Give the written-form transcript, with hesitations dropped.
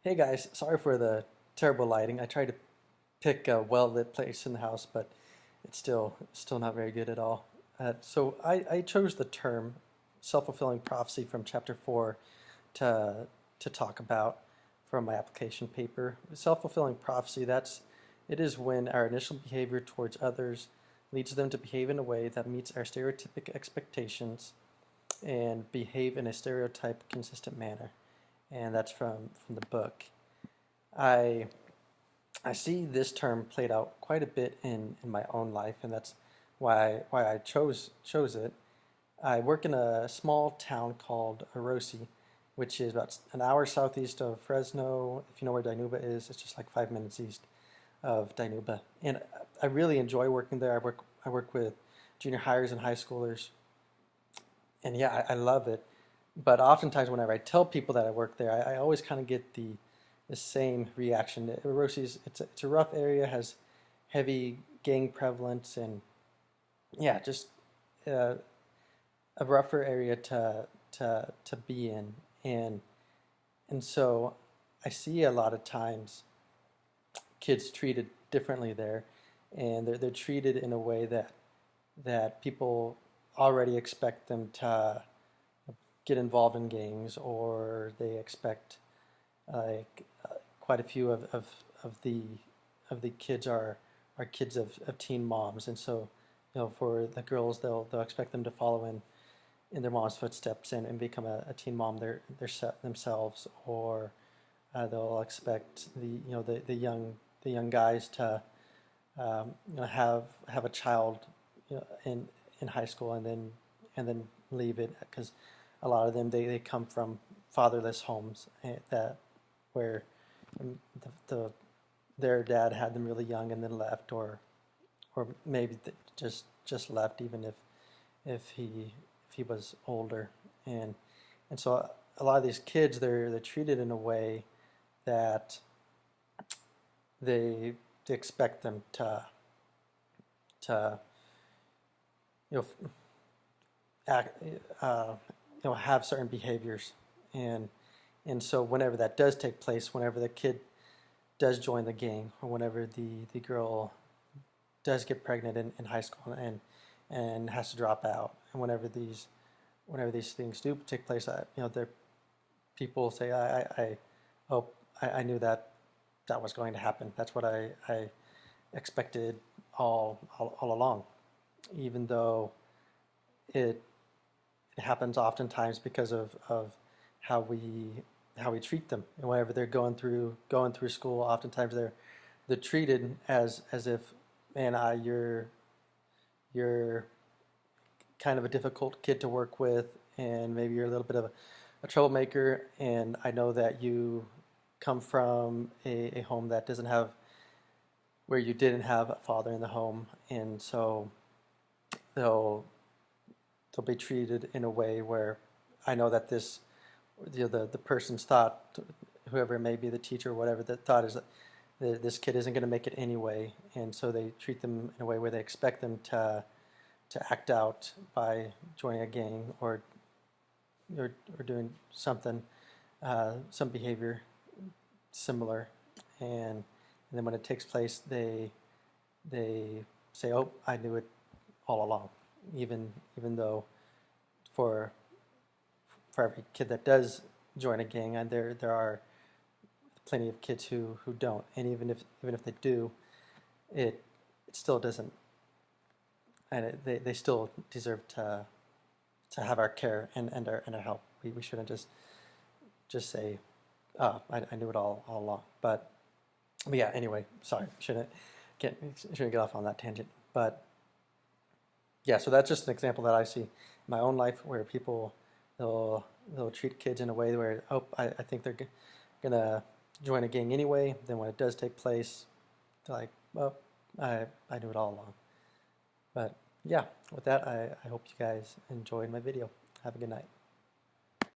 Hey guys, sorry for the terrible lighting. I tried to pick a well-lit place in the house, but it's still not very good at all. So I chose the term self-fulfilling prophecy from chapter 4 to talk about from my application paper. Self-fulfilling prophecy, it is when our initial behavior towards others leads them to behave in a way that meets our stereotypic expectations and behave in a stereotype consistent manner. And that's from the book. I I see this term played out quite a bit in my own life, and that's why I chose it. I work in a small town called Orosi, which is about an hour southeast of Fresno. If you know where Dinuba is, it's just like 5 minutes east of Dinuba. And I really enjoy working there. I work with junior hires and high schoolers, and yeah, I love it. But oftentimes, whenever I tell people that I work there, I always kind of get the same reaction. Rosie's it's a rough area, has heavy gang prevalence, and yeah, just uh, a rougher area to be in, and so I see a lot of times kids treated differently there, and they're treated in a way that people already expect them to get involved in gangs, or they expect like quite a few of the kids are kids of teen moms, and so for the girls they'll expect them to follow in their mom's footsteps and become a teen mom themselves, or they'll expect the young guys to have a child in high school and then leave it, because a lot of them they come from fatherless homes that where the their dad had them really young and then left, or maybe just left even if he was older, and so a lot of these kids they're treated in a way that they expect them to you know act, have certain behaviors, and so whenever that does take place, whenever the kid does join the gang, or whenever the girl does get pregnant in high school and has to drop out, and whenever these things do take place, there people say, oh, I knew that was going to happen. That's what I expected all along, even though it it happens oftentimes because of how we treat them, and whenever they're going through school, oftentimes they're treated as if, man, you're kind of a difficult kid to work with, and maybe you're a little bit of a troublemaker, and I know that you come from a home that doesn't have where you didn't have a father in the home, and so they'll they'll be treated in a way where I know that the person's thought, whoever it may be, the teacher or whatever, the thought is that this kid isn't going to make it anyway, and so they treat them in a way where they expect them to act out by joining a gang, or doing something, some behavior similar, and then when it takes place, they say, "Oh, I knew it all along," even though for every kid that does join a gang, and there are plenty of kids who don't, and even if they do, it still doesn't, and they still deserve to have our care and our help. We shouldn't just say, "Oh, I knew it all along." But yeah, anyway, sorry, shouldn't get off on that tangent. But yeah, so that's just an example that I see in my own life, where people they'll they'll treat kids in a way where, oh, I think they're gonna join a gang anyway. Then when it does take place, they're like, well, I knew it all along. But yeah, with that, I hope you guys enjoyed my video. Have a good night.